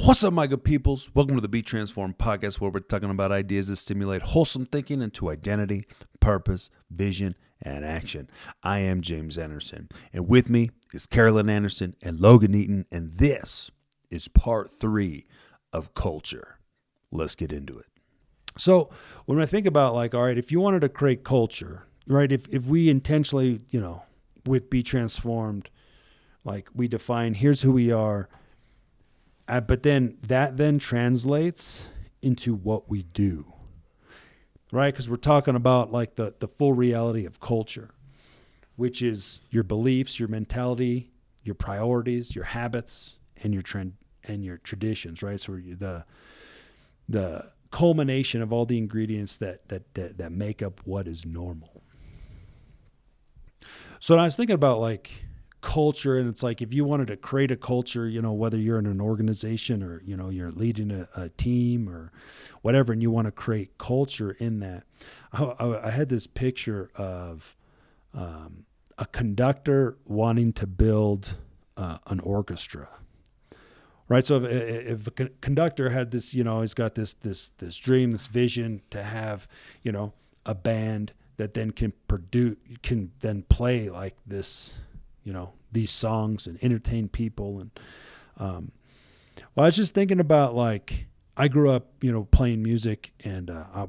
What's up, my good peoples? Welcome to the Be Transformed podcast, where we're talking about ideas that stimulate wholesome thinking into identity, purpose, vision, and action. I am James Anderson, and with me is Carolyn Anderson and Logan Eaton, and this is part 3 of culture. Let's get into it. So when I think about all right, if you wanted to create culture, right, if we intentionally, with Be Transformed, we define, here's who we are, but then that translates into what we do, right? Because we're talking about the full reality of culture, which is your beliefs, your mentality, your priorities, your habits, and your trend and your traditions, right? So the culmination of all the ingredients that make up what is normal. So I was thinking about culture, and it's if you wanted to create a culture, whether you're in an organization or you're leading a team or whatever, and you want to create culture in that, I had this picture of a conductor wanting to build an orchestra, right? So if a conductor had this, he's got this dream, this vision to have a band that then can play this, these songs and entertain people. And, I was just thinking about I grew up, playing music, and our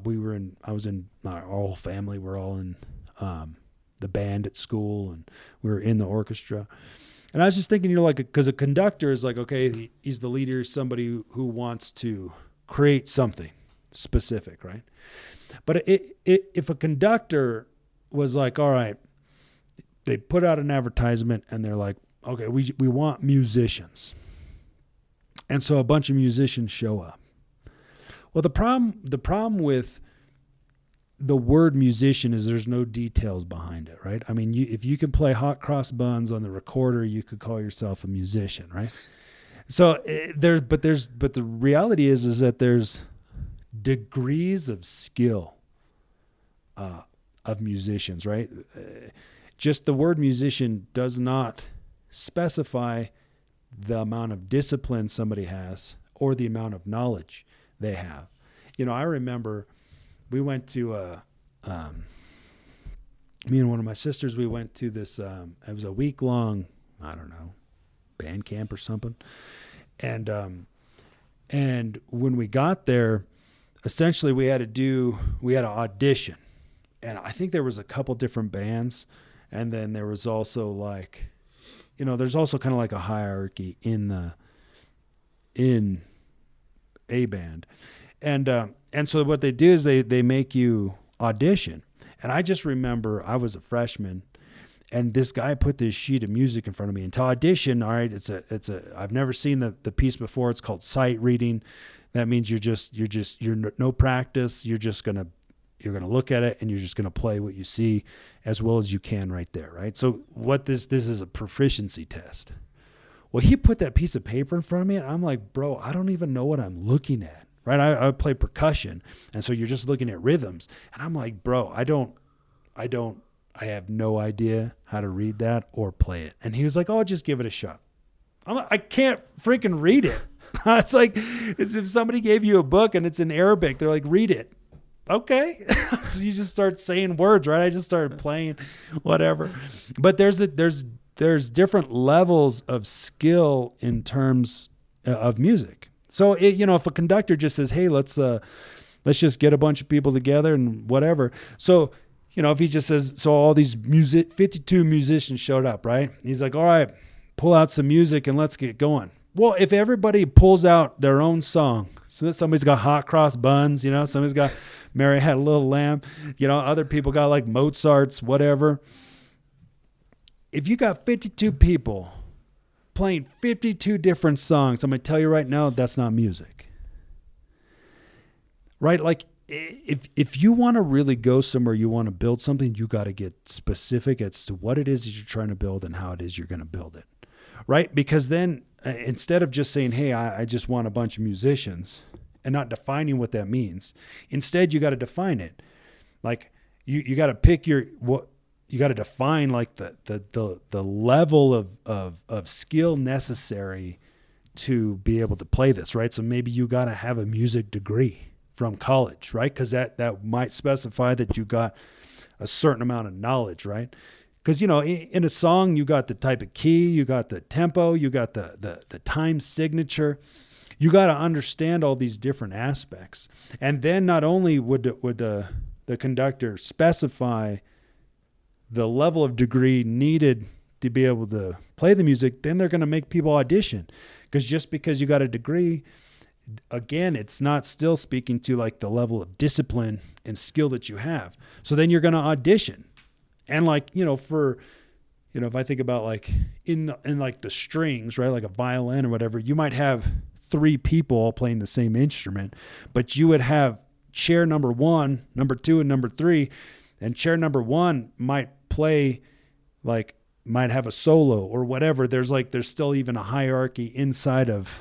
whole family, we're all in the band at school, and we were in the orchestra. And I was just thinking, because a conductor is okay, he's the leader, somebody who wants to create something specific, right? But if a conductor was all right, they put out an advertisement and they're okay, we want musicians. And so a bunch of musicians show up. Well, the problem with the word musician is there's no details behind it, right? I mean, if you can play hot cross buns on the recorder, you could call yourself a musician, right? So but the reality is that there's degrees of skill of musicians, right? Just the word musician does not specify the amount of discipline somebody has or the amount of knowledge they have. I remember we went to me and one of my sisters, we went to this, it was a week-long, I don't know, band camp or something. And when we got there, essentially we had to audition. And I think there was a couple different bands. And then there was also there's also kind of a hierarchy in a band. And so what they do is they make you audition. And I just remember I was a freshman, and this guy put this sheet of music in front of me. And to audition, all right, I've never seen the piece before. It's called sight reading. That means you're no practice. You're going to look at it and you're just going to play what you see as well as you can right there, right? So what this is a proficiency test. Well, he put that piece of paper in front of me, and I'm like, bro, I don't even know what I'm looking at, right? I play percussion, and so you're just looking at rhythms. And I'm like, bro, I have no idea how to read that or play it. And he was like, oh, just give it a shot. I'm like, I can't freaking read it. It's it's if somebody gave you a book and it's in Arabic, they're like, read it. Okay. So you just start saying words, right? I just started playing whatever. But there's different levels of skill in terms of music. So if a conductor just says, hey, let's just get a bunch of people together and whatever. So, if he just says, so all these 52 musicians showed up, right? He's like, all right, pull out some music and let's get going. Well, if everybody pulls out their own song, so somebody's got hot cross buns, somebody's got Mary Had a Little Lamb, other people got Mozart's, whatever. If you got 52 people playing 52 different songs, I'm going to tell you right now, that's not music. Right? If you want to really go somewhere, you want to build something, you got to get specific as to what it is that you're trying to build and how it is you're going to build it. Right? Because then instead of just saying, hey, I just want a bunch of musicians and not defining what that means, instead you got to define it. You got to pick you got to define the level of skill necessary to be able to play this, right? So maybe you got to have a music degree from college, right? Because that might specify that you got a certain amount of knowledge, right? Because, you know, in a song, you got the type of key, you got the tempo, you got the time signature. You got to understand all these different aspects. And then not only would the conductor specify the level of degree needed to be able to play the music, then they're going to make people audition. Because just because you got a degree, again, it's not still speaking to like the level of discipline and skill that you have. So then you're going to audition. And like, you know, if I think about like in like the strings, right, like a violin or whatever, you might have 3 people all playing the same instrument, but you would have chair number 1, number 2, and number 3, and chair number 1 might have a solo or whatever. There's still even a hierarchy inside of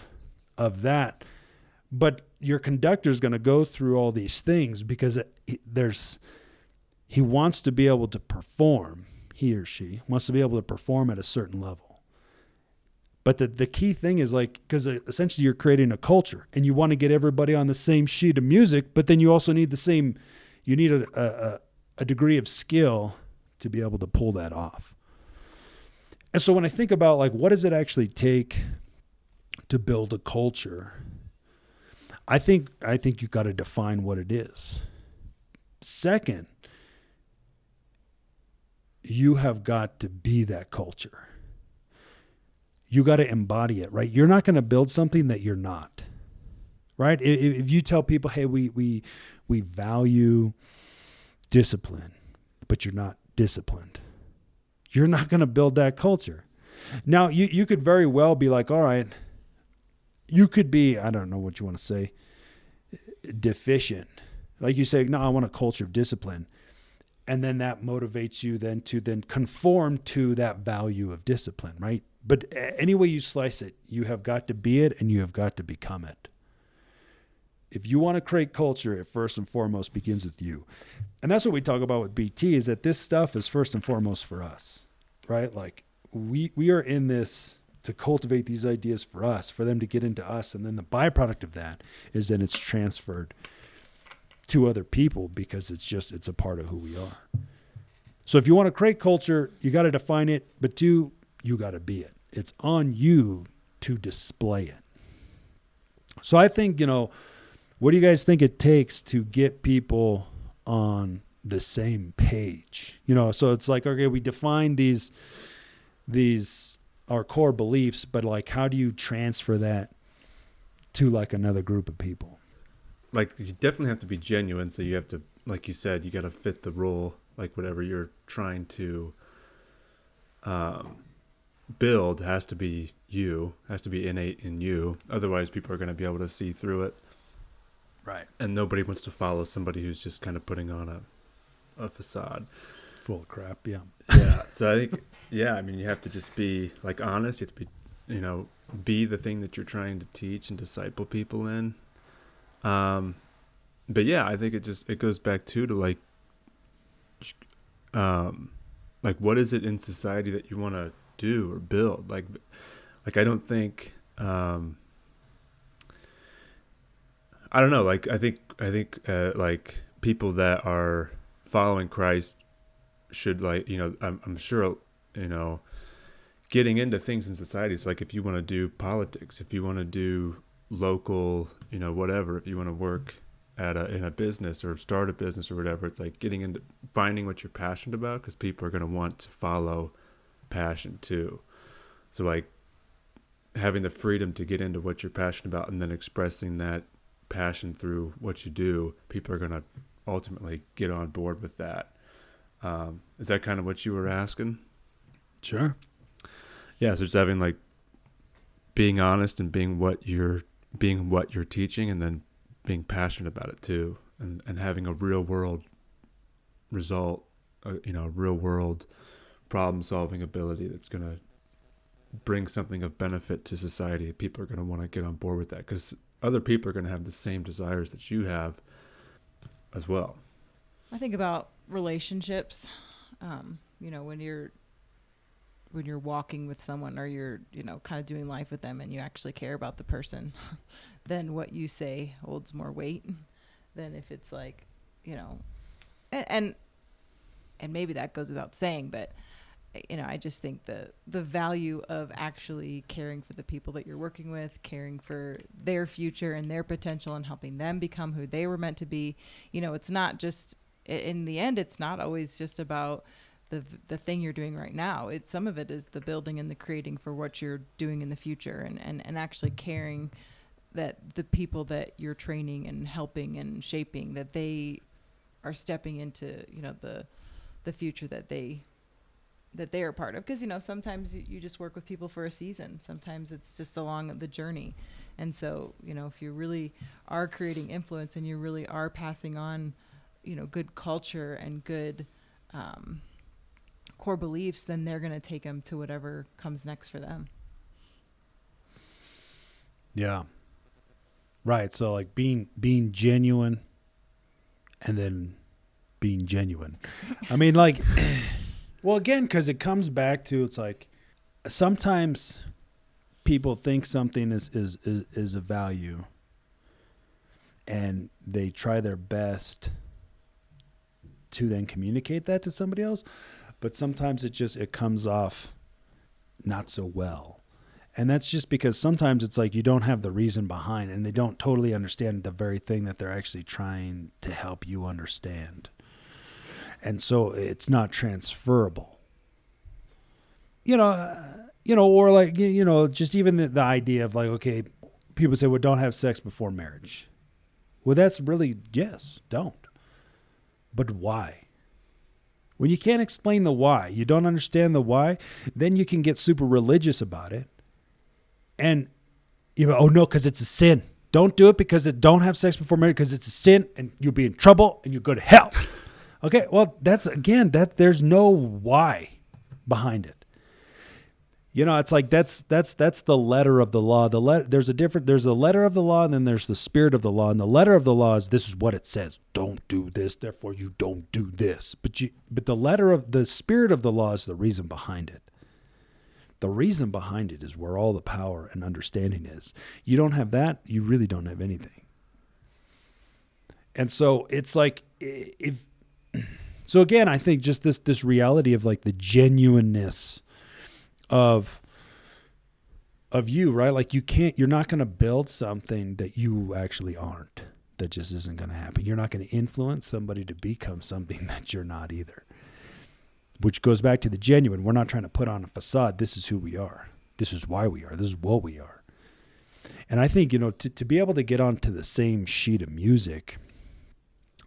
that, but your conductor is going to go through all these things because he wants to be able to perform. He or she wants to be able to perform at a certain level. But the key thing is like, because essentially you're creating a culture and you want to get everybody on the same sheet of music, but then you also need a degree of skill to be able to pull that off. And so when I think about like, what does it actually take to build a culture? I think you got to define what it is. Second, you have got to be that culture. You got to embody it, right? You're not going to build something that you're not, right? If you tell people, hey, we value discipline, but you're not disciplined, you're not going to build that culture. Now, you could very well be like, all right, you could be, I don't know what you want to say, deficient. Like you say, no, I want a culture of discipline. And then that motivates you then to conform to that value of discipline, right? But any way you slice it, you have got to be it and you have got to become it. If you want to create culture, it first and foremost begins with you. And that's what we talk about with BT, is that this stuff is first and foremost for us, right? Like we are in this to cultivate these ideas for us, for them to get into us. And then the byproduct of that is then it's transferred to other people because it's a part of who we are. So if you want to create culture, you got to define it, but 2, you got to be it. It's on you to display it. So I think, you know, what do you guys think it takes to get people on the same page? You know, so it's like, okay, we define these our core beliefs, but like, how do you transfer that to like another group of people? Like, you definitely have to be genuine. So you have to, like you said, you got to fit the role, like whatever you're trying to build has to be you, has to be innate in you. Otherwise, people are going to be able to see through it. Right. And nobody wants to follow somebody who's just kind of putting on a facade. Full of crap, yeah. Yeah. So I think, I mean, you have to just be like honest. You have to be, you know, be the thing that you're trying to teach and disciple people in. But yeah, I think it goes back to like what is it in society that you want to do or build? Like I don't think, I don't know. Like, I think like people that are following Christ should, like, you know, I'm sure, you know, getting into things in society. So like, if you want to do politics, if you want to do local, you know, whatever, if you want to work in a business or start a business or whatever, it's like getting into finding what you're passionate about, because people are going to want to follow passion too. So like having the freedom to get into what you're passionate about and then expressing that passion through what you do, people are going to ultimately get on board with that. Is that kind of what you were asking? Sure. Yeah. So just having like being honest and being what you're teaching, and then being passionate about it too, and having a real world result, you know, real world problem solving ability that's going to bring something of benefit to society. People are going to want to get on board with that, because other people are going to have the same desires that you have as well. I think about relationships. You know, when you're you're walking with someone, or you're, kind of doing life with them, and you actually care about the person, then what you say holds more weight than if it's like, and maybe that goes without saying, but I just think the value of actually caring for the people that you're working with, caring for their future and their potential, and helping them become who they were meant to be. It's not just, in the end, it's not always just about the thing you're doing right now. Some of it is the building and the creating for what you're doing in the future, and actually caring that the people that you're training and helping and shaping, that they are stepping into, the future that they are part of. Because, sometimes you just work with people for a season. Sometimes it's just along the journey. And so, if you really are creating influence and you really are passing on, good culture and good core beliefs, then they're going to take them to whatever comes next for them. Yeah. Right. So like being genuine and then being genuine. I mean, like, well, again, because it comes back to, it's like sometimes people think something is a value, and they try their best to then communicate that to somebody else, but sometimes it comes off not so well. And that's just because sometimes it's like you don't have the reason behind it, and they don't totally understand the very thing that they're actually trying to help you understand. And so it's not transferable. Or like, just even the idea of like, okay, people say, well, don't have sex before marriage. Well, that's really, yes, don't. But why? When you can't explain the why, you don't understand the why, then you can get super religious about it. And oh no, because it's a sin. Don't do it because don't have sex before marriage because it's a sin and you'll be in trouble and you'll go to hell. Okay, well, there's no why behind it. It's like that's the letter of the law. There's a letter of the law, and then there's the spirit of the law. And the letter of the law is, this is what it says: don't do this, therefore you don't do this. But the spirit of the law is the reason behind it. The reason behind it is where all the power and understanding is. You don't have that, you really don't have anything. And so it's like, so again, I think just this reality of like the genuineness of you, right? Like you're not going to build something that you actually aren't. That just isn't going to happen. You're not going to influence somebody to become something that you're not either. Which goes back to the genuine. We're not trying to put on a facade. This is who we are. This is why we are. This is what we are. And I think, to be able to get onto the same sheet of music,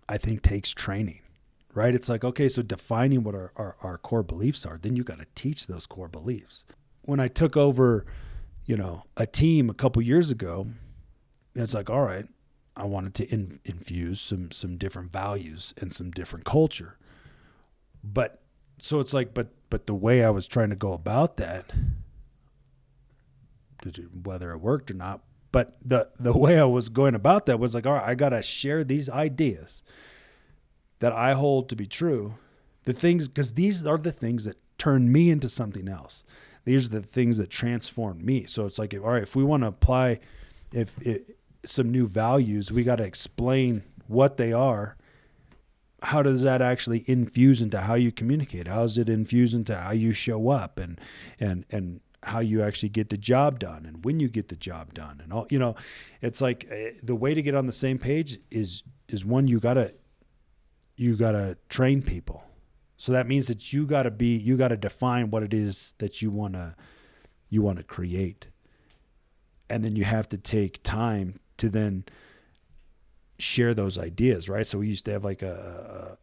I think takes training, right? It's like, okay, so defining what our core beliefs are, then you got to teach those core beliefs. When I took over, a team a couple years ago, it's like, all right, I wanted to infuse some different values and some different culture. But so it's like, but the way I was trying to go about that, whether it worked or not, but the way I was going about that was like, all right, I got to share these ideas that I hold to be true. The things, because these are the things that turn me into something else. These are the things that transform me. So it's like, all right, if we want to apply some new values, we got to explain what they are. How does that actually infuse into how you communicate? How does it infuse into how you show up and how you actually get the job done and when you get the job done and all? It's like the way to get on the same page is one, you gotta train people. So that means that you gotta define what it is that you wanna create, and then you have to take time to then share those ideas, right? So we used to have like a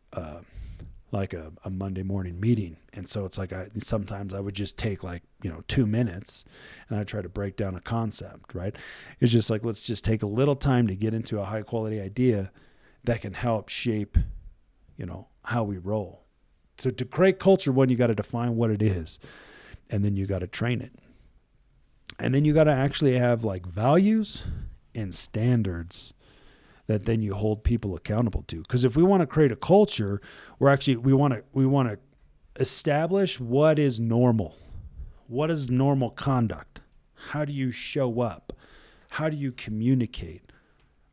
Monday morning meeting. And so it's like sometimes I would just take 2 minutes and I try to break down a concept, right? It's just like, let's just take a little time to get into a high quality idea that can help shape, how we roll. So to create culture, one, you got to define what it is, and then you got to train it. And then you got to actually have like values and standards that then you hold people accountable to. Because if we want to create a culture, we want to establish what is normal. What is normal conduct? How do you show up? How do you communicate?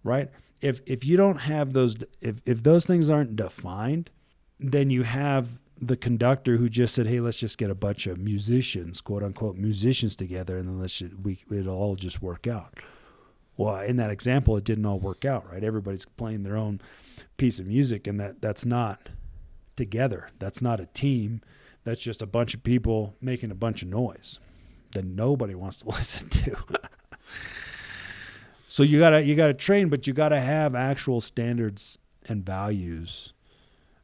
Right? If you don't have those, if those things aren't defined, then you have the conductor who just said, hey, let's just get a bunch of musicians, quote unquote musicians together, and then it'll all just work out. Well, in that example, it didn't all work out, right? Everybody's playing their own piece of music, and that's not together. That's not a team. That's just a bunch of people making a bunch of noise that nobody wants to listen to. So you gotta train, but you gotta have actual standards and values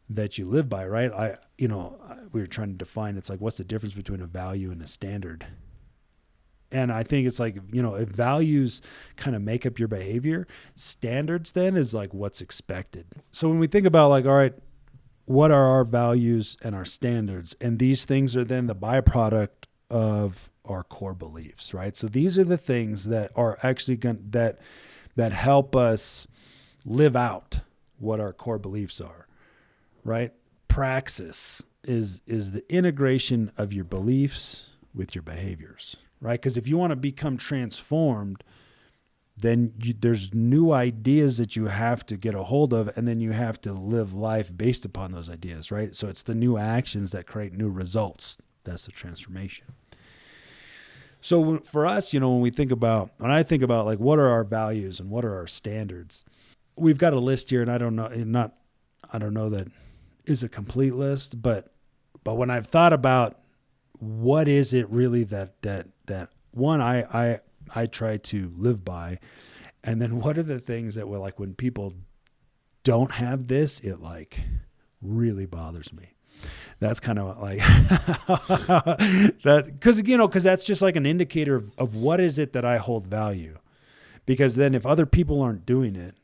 that you live by, right? We were trying to define, it's like, what's the difference between a value and a standard? And I think it's like, if values kind of make up your behavior, standards then is like what's expected. So when we think about like, all right, what are our values and our standards? And these things are then the byproduct of our core beliefs, right? So these are the things that are actually that help us live out what our core beliefs are, right? Praxis is the integration of your beliefs with your behaviors, right? Because if you want to become transformed, then there's new ideas that you have to get a hold of, and then you have to live life based upon those ideas, right? So it's the new actions that create new results. That's the transformation. So for us, when I think about like what are our values and what are our standards, we've got a list here, and I don't know that is a complete list, but when I've thought about what is it really that one I try to live by, and then what are the things that were like when people don't have this, it like really bothers me. That's kind of like that, because that's just like an indicator of what is it that I hold value. Because then if other people aren't doing it,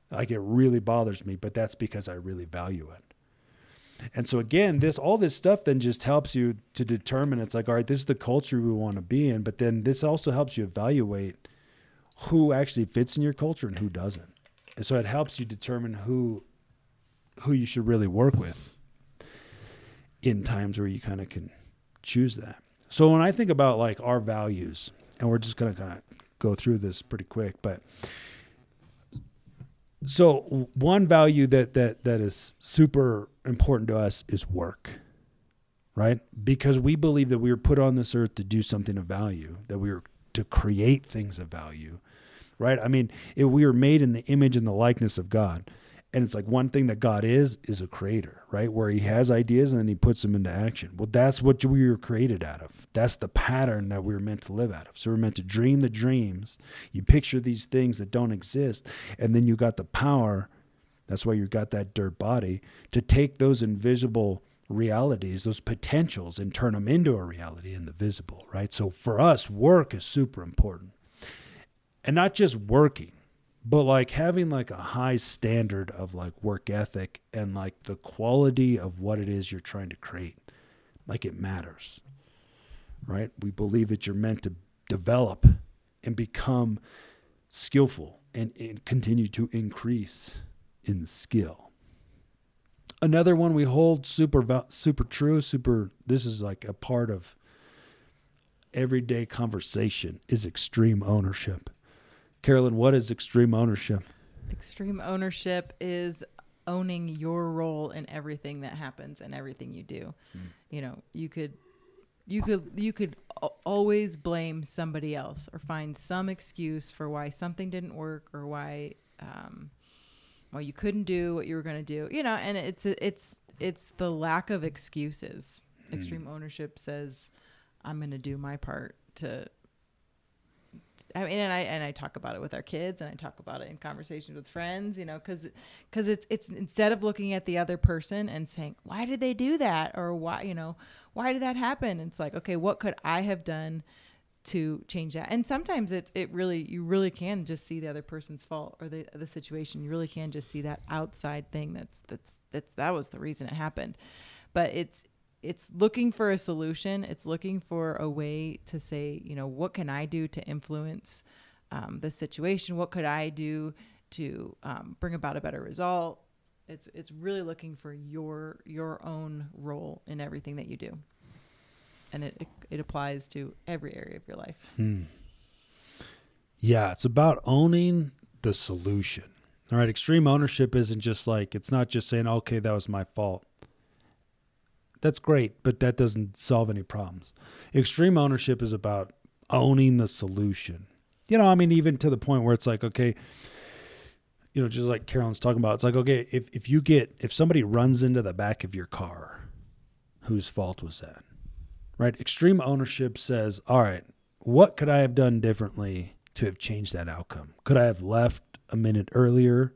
like it really bothers me, but that's because I really value it. And so again, all this stuff then just helps you to determine, it's like, all right, this is the culture we want to be in, but then this also helps you evaluate who actually fits in your culture and who doesn't. And so it helps you determine who you should really work with in times where you kind of can choose that. So when I think about like our values, and we're just going to kind of go through this pretty quick, but so one value that is super important to us is work, right? Because we believe that we were put on this earth to do something of value, that we were to create things of value, right? I mean, we were made in the image and the likeness of God. And it's like one thing that God is a creator, right? Where he has ideas and then he puts them into action. Well, that's what we were created out of. That's the pattern that we were meant to live out of. So we're meant to dream the dreams. You picture these things that don't exist. And then you got the power. That's why you got that dirt body to take those invisible realities, those potentials, and turn them into a reality in the visible, right? So for us, work is super important. And not just working, but like having like a high standard of like work ethic and like the quality of what it is you're trying to create. Like it matters, right? We believe that you're meant to develop and become skillful and continue to increase in skill. Another one we hold super true, this is like a part of everyday conversation, is extreme ownership. Carolyn, what is extreme ownership? Extreme ownership is owning your role in everything that happens and everything you do. You could always blame somebody else or find some excuse for why something didn't work or why you couldn't do what you were going to do. And it's the lack of excuses. Extreme ownership says, I'm going to do my part to. And I talk about it with our kids, and I talk about it in conversations with friends, because it's instead of looking at the other person and saying, why did they do that? Or why did that happen? It's like, okay, what could I have done to change that? And sometimes you really can just see the other person's fault or the situation. You really can just see that outside thing that was the reason it happened. But it's looking for a solution. It's looking for a way to say, what can I do to influence the situation? What could I do to bring about a better result? It's really looking for your own role in everything that you do. and it applies to every area of your life. Yeah, it's about owning the solution. All right, extreme ownership isn't just like, it's not just saying, okay, that was my fault. That's great, but that doesn't solve any problems. Extreme ownership is about owning the solution. You know, I mean, even to the point where it's like, okay, you know, just like Carolyn's talking about, it's like, okay, if somebody runs into the back of your car, whose fault was that? Right? Extreme ownership says, all right, what could I have done differently to have changed that outcome? Could I have left a minute earlier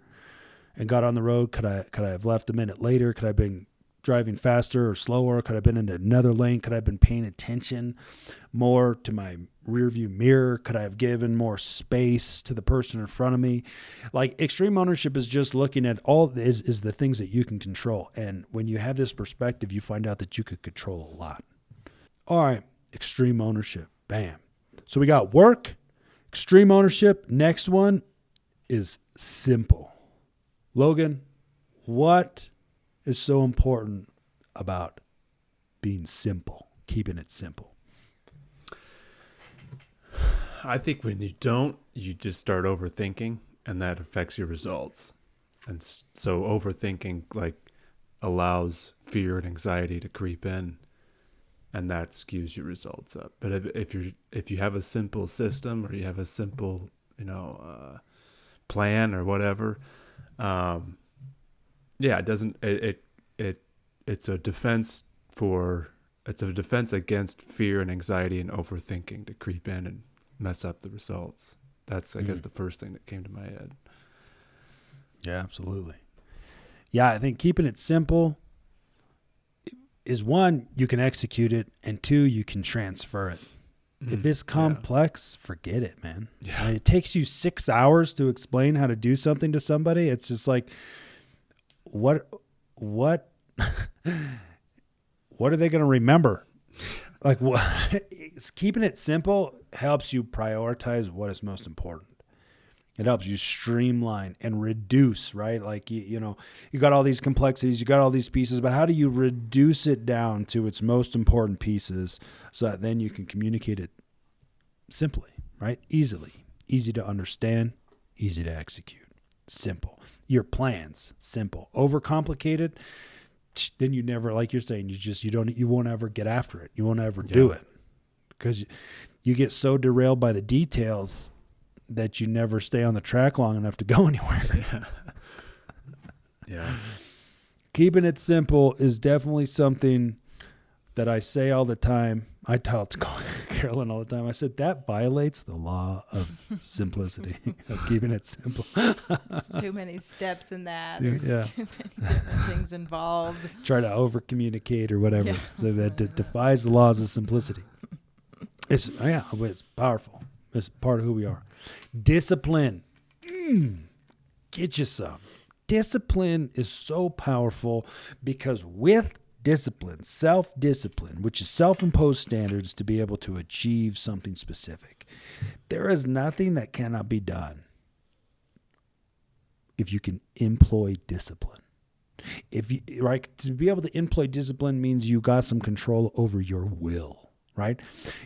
and got on the road? Could I have left a minute later? Could I have been driving faster or slower? Could I have been in another lane? Could I have been paying attention more to my rear view mirror? Could I have given more space to the person in front of me? Like, extreme ownership is just looking at all is the things that you can control. And when you have this perspective, you find out that you could control a lot. All right, extreme ownership. Bam. So we got work, extreme ownership. Next one is simple. Logan, what is so important about being simple, keeping it simple? I think when you don't, you just start overthinking, and that affects your results. And so overthinking like allows fear and anxiety to creep in, and that skews your results up. But if you have a simple system, or you have a simple, plan or whatever, it's a defense against fear and anxiety and overthinking to creep in and mess up the results. That's, I guess, the first thing that came to my head. Yeah, absolutely. Yeah, I think keeping it simple is, one, you can execute it, and two, you can transfer it. If it's complex, forget it, man. Yeah. I mean, it takes you 6 hours to explain how to do something to somebody. It's just like, what are they going to remember? Like, what? Keeping it simple helps you prioritize what is most important. It helps you streamline and reduce, right? Like, you got all these complexities, you got all these pieces, but how do you reduce it down to its most important pieces so that then you can communicate it simply, right? Easily. Easy to understand, easy to execute. Simple. Your plans, simple. Overcomplicated, then you never, like you're saying, you won't ever get after it. You won't ever do it because you get so derailed by the details that you never stay on the track long enough to go anywhere. Yeah. Keeping it simple is definitely something that I say all the time. I tell it to Carolyn all the time. I said, that violates the law of simplicity, of keeping it simple. There's too many steps in that. There's too many different things involved. Try to over communicate or whatever. Yeah. So that it defies the laws of simplicity. It's powerful. It's part of who we are. Discipline. Get you some. Discipline is so powerful because with discipline, self-discipline, which is self-imposed standards to be able to achieve something specific, there is nothing that cannot be done if you can employ discipline. To be able to employ discipline means you got some control over your will. Right?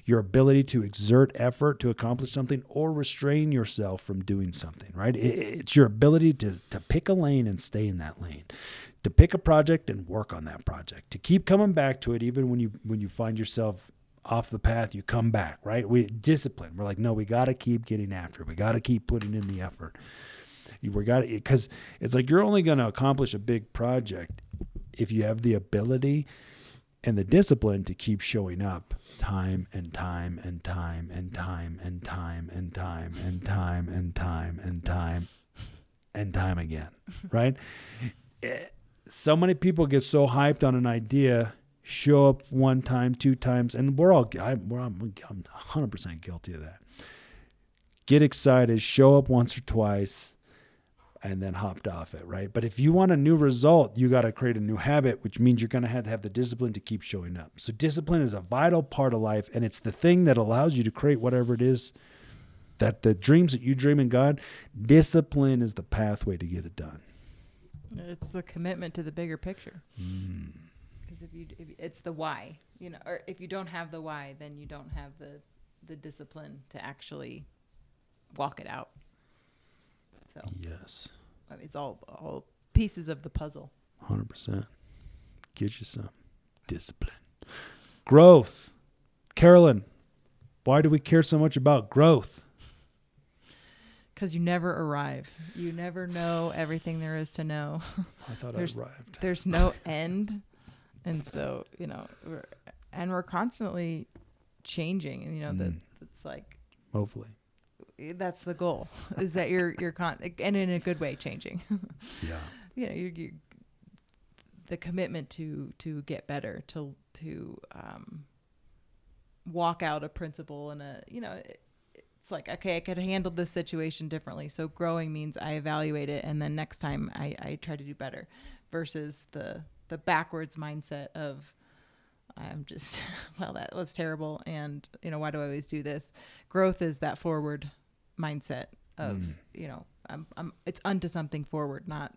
Your ability to exert effort to accomplish something or restrain yourself from doing something, right? It's your ability to pick a lane and stay in that lane, to pick a project and work on that project, to keep coming back to it even when you find yourself off the path, you come back, right? Discipline. We're like, no, we got to keep getting after it. We got to keep putting in the effort. Because it's like you're only going to accomplish a big project if you have the ability and the discipline to keep showing up time and time and time and time and time and time and time and time and time and time again, right? So many people get so hyped on an idea, show up one time, two times, and I'm 100% guilty of that. Get excited, show up once or twice, and then hopped off it, right? But if you want a new result, you got to create a new habit, which means you're going to have the discipline to keep showing up. So discipline is a vital part of life, and it's the thing that allows you to create whatever it is, that the dreams that you dream in God. Discipline is the pathway to get it done. It's the commitment to the bigger picture. Because if it's the why, or if you don't have the why, then you don't have the discipline to actually walk it out. So Yes. I mean, it's all pieces of the puzzle. 100%. Get you some discipline. Growth. Carolyn, why do we care so much about growth? Because you never arrive. You never know everything there is to know. I thought There's- I arrived. There's no end. And so, we're constantly changing. And, it's like, Hopefully. that's the goal, is that you're and in a good way changing. Yeah. You're the commitment to get better, to walk out a principle and it's like, okay, I could handle this situation differently. So growing means I evaluate it, and then next time I try to do better, versus the backwards mindset of I'm just, well, that was terrible, and why do I always do this? Growth is that forward mindset of I'm it's unto something forward, not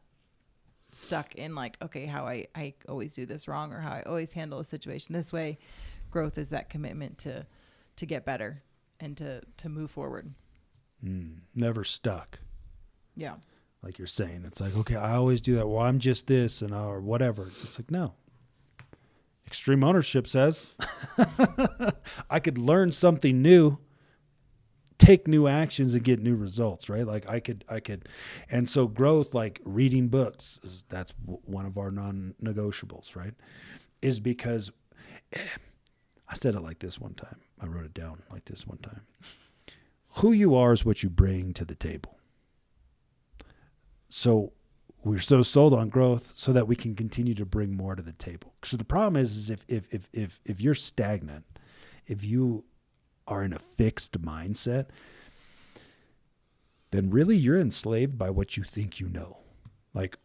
stuck in like, okay, how I always do this wrong, or how I always handle a situation this way. Growth is that commitment to get better and to move forward. Never stuck. Yeah. Like you're saying, it's like, okay, I always do that. Well, I'm just this or whatever. It's like, no. Extreme ownership says I could learn something new, take new actions, and get new results, right? Like I could, and so growth, like reading books, that's one of our non-negotiables, right? Is because I said it like this one time. I wrote it down like this one time. Who you are is what you bring to the table. So we're so sold on growth so that we can continue to bring more to the table. So the problem is if you're stagnant, if you are in a fixed mindset, then really you're enslaved by what you think you know. Like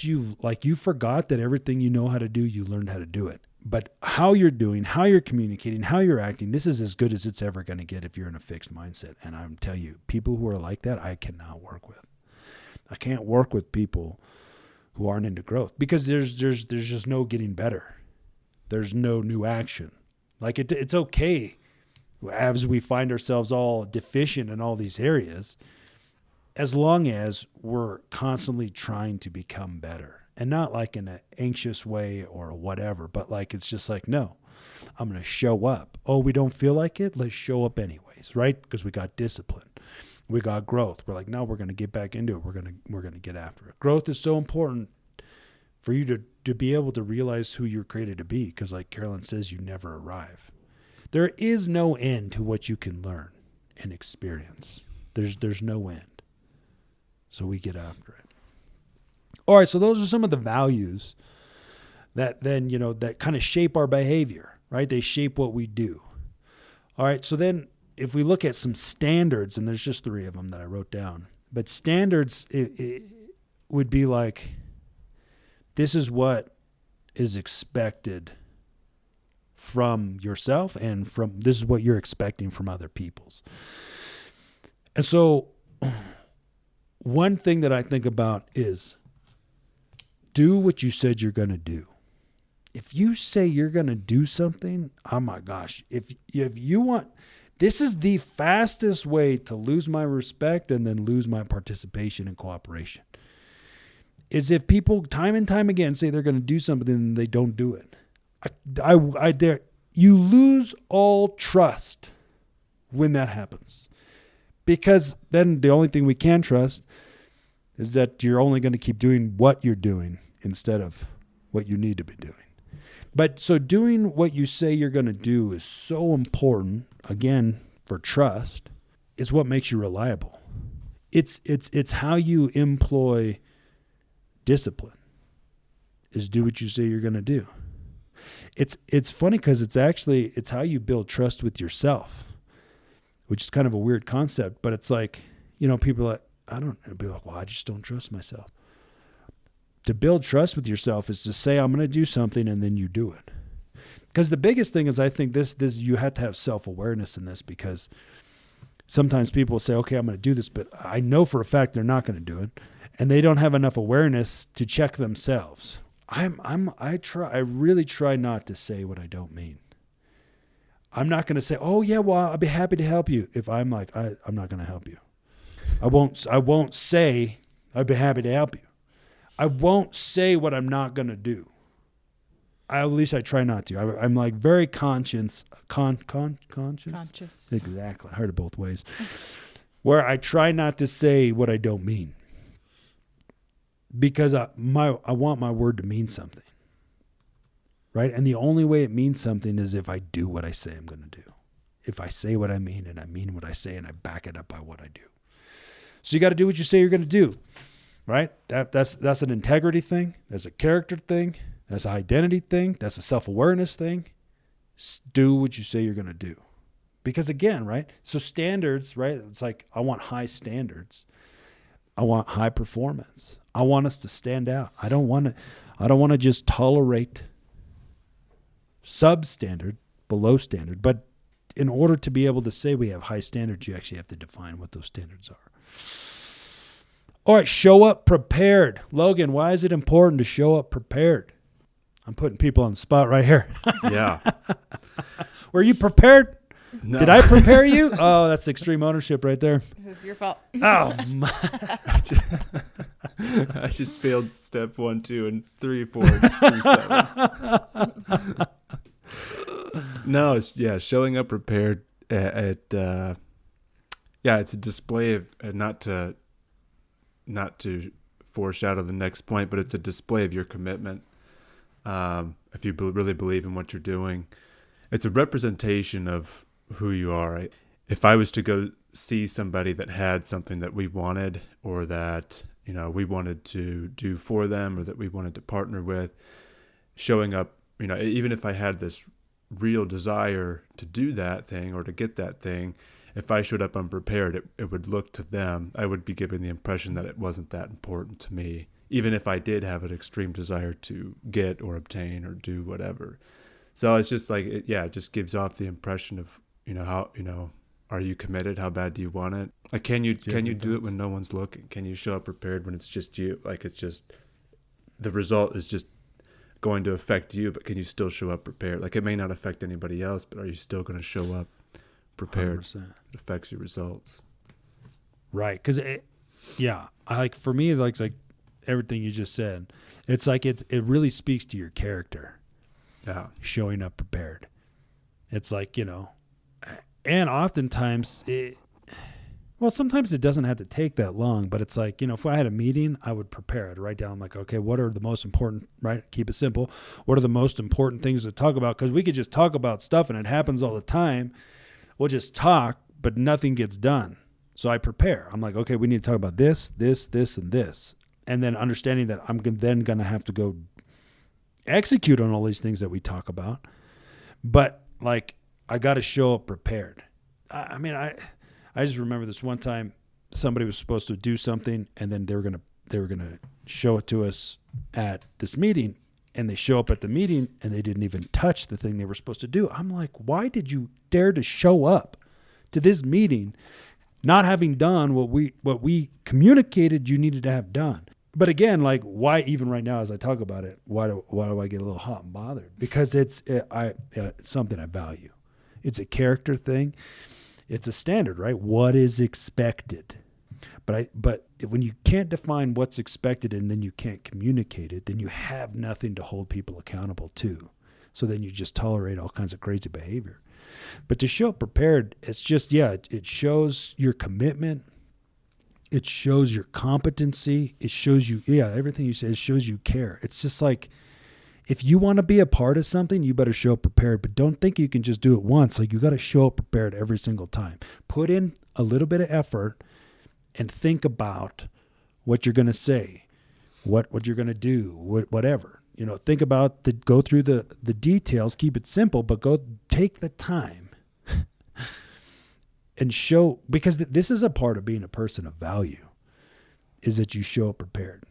you forgot that everything you know how to do, you learned how to do it. But how you're doing, how you're communicating, how you're acting, this is as good as it's ever going to get if you're in a fixed mindset. And I'm telling you, people who are like that, I cannot work with. I can't work with people who aren't into growth because there's just no getting better. There's no new action. Like it's okay as we find ourselves all deficient in all these areas, as long as we're constantly trying to become better. And not like in an anxious way or whatever, but like it's just like, no, I'm going to show up. Oh, we don't feel like it? Let's show up anyways, right? Because we got discipline. We got growth. We're like, no, we're going to get back into it. We're going to get after it. Growth is so important for you to be able to realize who you're created to be, because like Carolyn says, you never arrive. There is no end to what you can learn and experience. There's no end. So we get after it. All right, so those are some of the values that then, that kind of shape our behavior, right? They shape what we do. All right, so then if we look at some standards, and there's just 3 of them that I wrote down, but standards it would be like, this is what is expected from yourself, and this is what you're expecting from other people's. And so one thing that I think about is, do what you said you're going to do. If you say you're going to do something, oh my gosh, if you want, this is the fastest way to lose my respect and then lose my participation and cooperation, is if people time and time again say they're going to do something and they don't do it. You lose all trust when that happens, because then the only thing we can trust is that you're only going to keep doing what you're doing instead of what you need to be doing. But so doing what you say you're going to do is so important, again, for trust. It's what makes you reliable. It's how you employ discipline, is do what you say you're going to do. It's funny because it's how you build trust with yourself, which is kind of a weird concept, but it's like, people are like, be like, well, I just don't trust myself. To build trust with yourself is to say, I'm going to do something, and then you do it. Because the biggest thing is, I think this you have to have self-awareness in this, because sometimes people will say, okay, I'm going to do this, but I know for a fact they're not going to do it. And they don't have enough awareness to check themselves. I really try not to say what I don't mean. I'm not going to say, oh yeah, well, I'll be happy to help you. If I'm like, I'm not going to help you. I won't say I'd be happy to help you. I won't say what I'm not going to do. At least I try not to. I'm like very conscious. Conscious. Exactly. I heard it both ways. Where I try not to say what I don't mean. Because I want my word to mean something. Right? And the only way it means something is if I do what I say I'm going to do. If I say what I mean and I mean what I say and I back it up by what I do. So you got to do what you say you're going to do. Right? That's an integrity thing. That's a character thing. That's an identity thing. That's a self-awareness thing. Do what you say you're going to do. Because again, right? So standards, right? It's like I want high standards. I want high performance. I want us to stand out. I don't want to just tolerate substandard, below standard. But in order to be able to say we have high standards, you actually have to define what those standards are. All right, show up prepared. Logan, why is it important to show up prepared? I'm putting people on the spot right here. Yeah. Were you prepared? No. Did I prepare you? Oh, that's extreme ownership right there. This is your fault. Oh, my. I just failed step 1, 2, and 3, 4, through 7. No, showing up prepared it's a display of not to foreshadow the next point, but it's a display of your commitment. If you really believe in what you're doing, it's a representation of who you are. Right? If I was to go see somebody that had something that we wanted, or that we wanted to do for them, or that we wanted to partner with, showing up, even if I had this real desire to do that thing or to get that thing, if I showed up unprepared, it would look to them, I would be giving the impression that it wasn't that important to me, even if I did have an extreme desire to get or obtain or do whatever. So it's just like, it just gives off the impression of, how, are you committed? How bad do you want it? Like, can you do it when no one's looking? Can you show up prepared when it's just you? Like, it's just, the result is just going to affect you, but can you still show up prepared? Like, it may not affect anybody else, but are you still going to show up prepared? 100%. It affects your results. Right. Because, for me, like everything you just said, it's like it really speaks to your character. Yeah. Showing up prepared. It's like, and oftentimes sometimes it doesn't have to take that long, but it's like, if I had a meeting, I would prepare it, write down like, okay, what are the most important, right? Keep it simple. What are the most important things to talk about? Because we could just talk about stuff and it happens all the time. We'll just talk, but nothing gets done. So I prepare. I'm like, okay, we need to talk about this, this, this, and this. And then understanding that I'm then going to have to go execute on all these things that we talk about. But like, I got to show up prepared. I just remember this one time somebody was supposed to do something, and then they were gonna show it to us at this meeting, and they show up at the meeting and they didn't even touch the thing they were supposed to do. I'm like, why did you dare to show up to this meeting not having done what we communicated you needed to have done? But again, like, why even right now as I talk about it, why do I get a little hot and bothered? Because it's something I value. It's a character thing. It's a standard, right? What is expected? But when you can't define what's expected and then you can't communicate it, then you have nothing to hold people accountable to. So then you just tolerate all kinds of crazy behavior. But to show up prepared, it's just, it shows your commitment. It shows your competency. It shows you, everything you say, it shows you care. It's just like, if you want to be a part of something, you better show up prepared, but don't think you can just do it once. Like, you got to show up prepared every single time. Put in a little bit of effort and think about what you're going to say, what you're going to do, whatever. Think about go through the details, keep it simple, but go take the time and show, because this is a part of being a person of value, is that you show up prepared.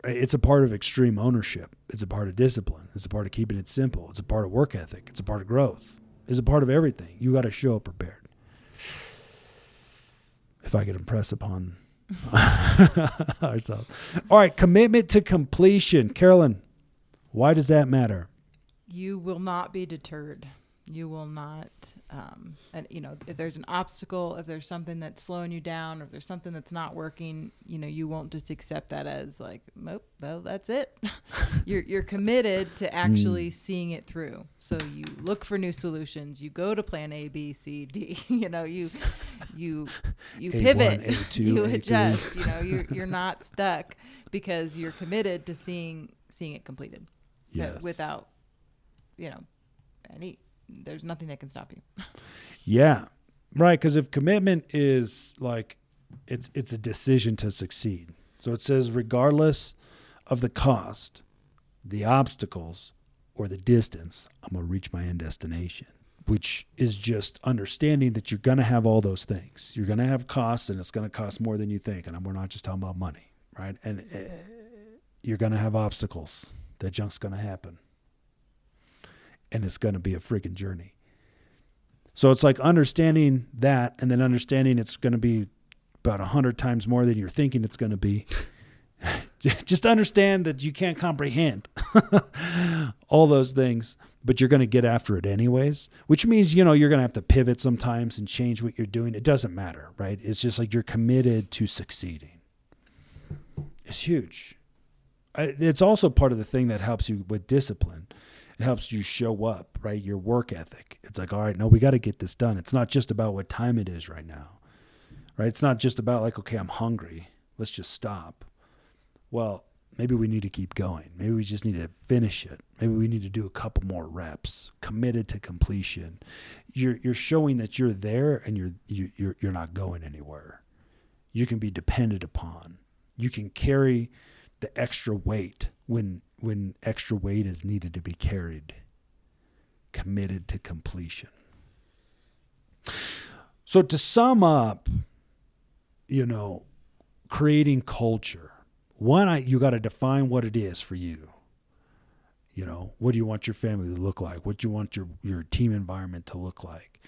It's a part of extreme ownership. It's a part of discipline. It's a part of keeping it simple. It's a part of work ethic. It's a part of growth. It's a part of everything. You got to show up prepared. If I could impress upon ourselves. All right, commitment to completion. Carolyn, Why does that matter? You will not be deterred. You will not, and if there's an obstacle, if there's something that's slowing you down, or if there's something that's not working, you won't just accept that as like, nope, that's it. You're committed to actually seeing it through. So you look for new solutions. You go to plan A, B, C, D. You A1, pivot. A2, You A3. adjust. You're not stuck because you're committed to seeing it completed. Yes. Without, there's nothing that can stop you. Yeah. Right. Because if commitment is like, it's a decision to succeed. So it says, regardless of the cost, the obstacles, or the distance, I'm going to reach my end destination, which is just understanding that you're going to have all those things. You're going to have costs, and it's going to cost more than you think. And we're not just talking about money, right? And you're going to have obstacles. That junk's going to happen. And it's going to be a freaking journey. So it's like understanding that, and then understanding it's going to be about 100 times more than you're thinking it's going to be. Just understand that you can't comprehend all those things, but you're going to get after it anyways, which means, you're going to have to pivot sometimes and change what you're doing. It doesn't matter, right? It's just like you're committed to succeeding. It's huge. It's also part of the thing that helps you with discipline. It helps you show up, right? Your work ethic. It's like, all right, no, we got to get this done. It's not just about what time it is right now, right? It's not just about like, okay, I'm hungry. Let's just stop. Well, maybe we need to keep going. Maybe we just need to finish it. Maybe we need to do a couple more reps. Committed to completion. You're showing that you're there and you're not going anywhere. You can be depended upon. You can carry the extra weight when extra weight is needed to be carried. Committed to completion. So to sum up, creating culture. One, you got to define what it is for you. What do you want your family to look like? What do you want your team environment to look like?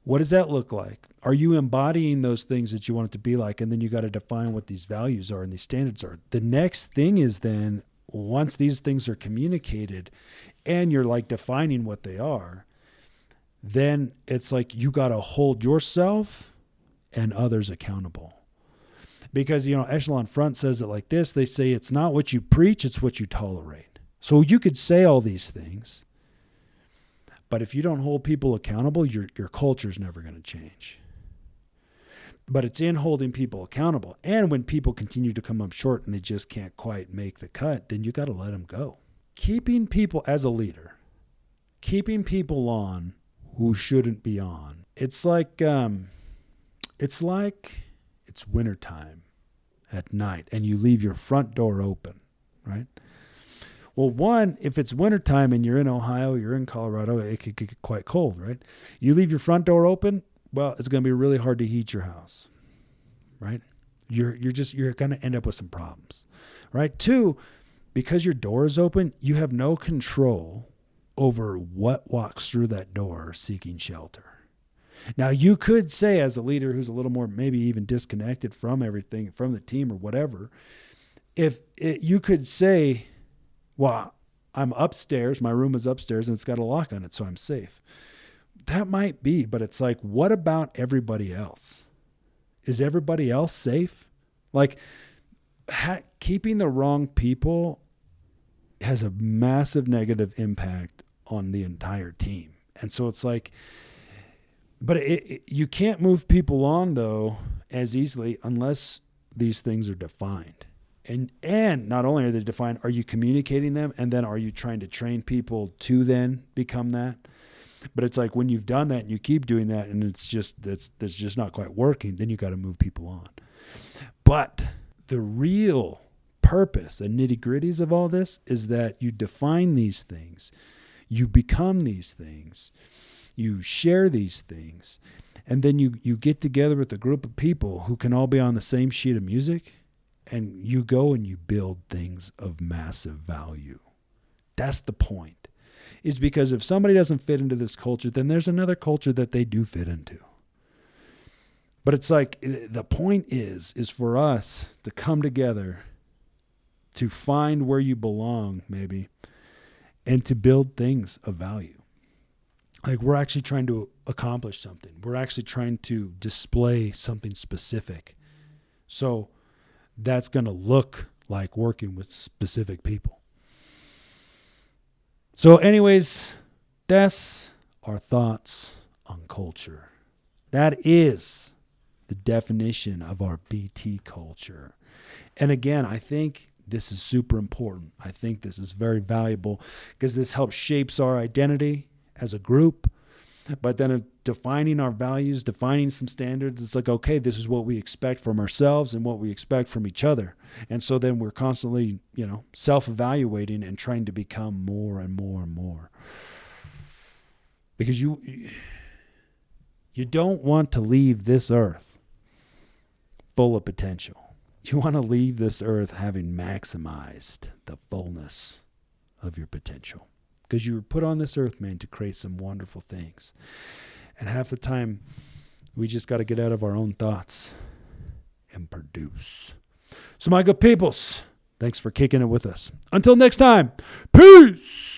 What does that look like? Are you embodying those things that you want it to be like? And then you got to define what these values are and these standards are. The next thing is then, once these things are communicated and you're like defining what they are, then it's like you got to hold yourself and others accountable. Because, Echelon Front says it like this. They say it's not what you preach, it's what you tolerate. So you could say all these things, but if you don't hold people accountable, your culture is never going to change. But it's in holding people accountable. And when people continue to come up short and they just can't quite make the cut, then you got to let them go. Keeping people, as a leader, keeping people on who shouldn't be on. It's like it's wintertime at night and you leave your front door open, right? Well, one, if it's wintertime and you're in Ohio, you're in Colorado, it could get quite cold, right? You leave your front door open, well, it's going to be really hard to heat your house, right? You're going to end up with some problems, right? Two, because your door is open, you have no control over what walks through that door seeking shelter. Now, you could say, as a leader who's a little more maybe even disconnected from everything, from the team or whatever, you could say, well, I'm upstairs, my room is upstairs, and it's got a lock on it, so I'm safe. That might be, but it's like, what about everybody else? Is everybody else safe? Like, keeping the wrong people has a massive negative impact on the entire team. And so it's like, but you can't move people on, though, as easily unless these things are defined. And not only are they defined, are you communicating them? And then are you trying to train people to then become that? But it's like when you've done that and you keep doing that and it's just, that's just not quite working, then you got to move people on. But the real purpose and nitty gritties of all this is that you define these things, you become these things, you share these things, and then you get together with a group of people who can all be on the same sheet of music, and you go and you build things of massive value. That's the point. Is because if somebody doesn't fit into this culture, then there's another culture that they do fit into. But it's like the point is for us to come together to find where you belong, maybe, and to build things of value. Like we're actually trying to accomplish something. We're actually trying to display something specific. So that's going to look like working with specific people. So anyways, that's our thoughts on culture. That is the definition of our BT culture. And again, I think this is super important. I think this is very valuable because this helps shapes our identity as a group. But then defining our values, defining some standards, it's like, okay, this is what we expect from ourselves and what we expect from each other. And so then we're constantly, self-evaluating and trying to become more and more and more. Because you don't want to leave this earth full of potential. You want to leave this earth having maximized the fullness of your potential. Because you were put on this earth, man, to create some wonderful things. And half the time, we just got to get out of our own thoughts and produce. So my good peoples, thanks for kicking it with us. Until next time, peace!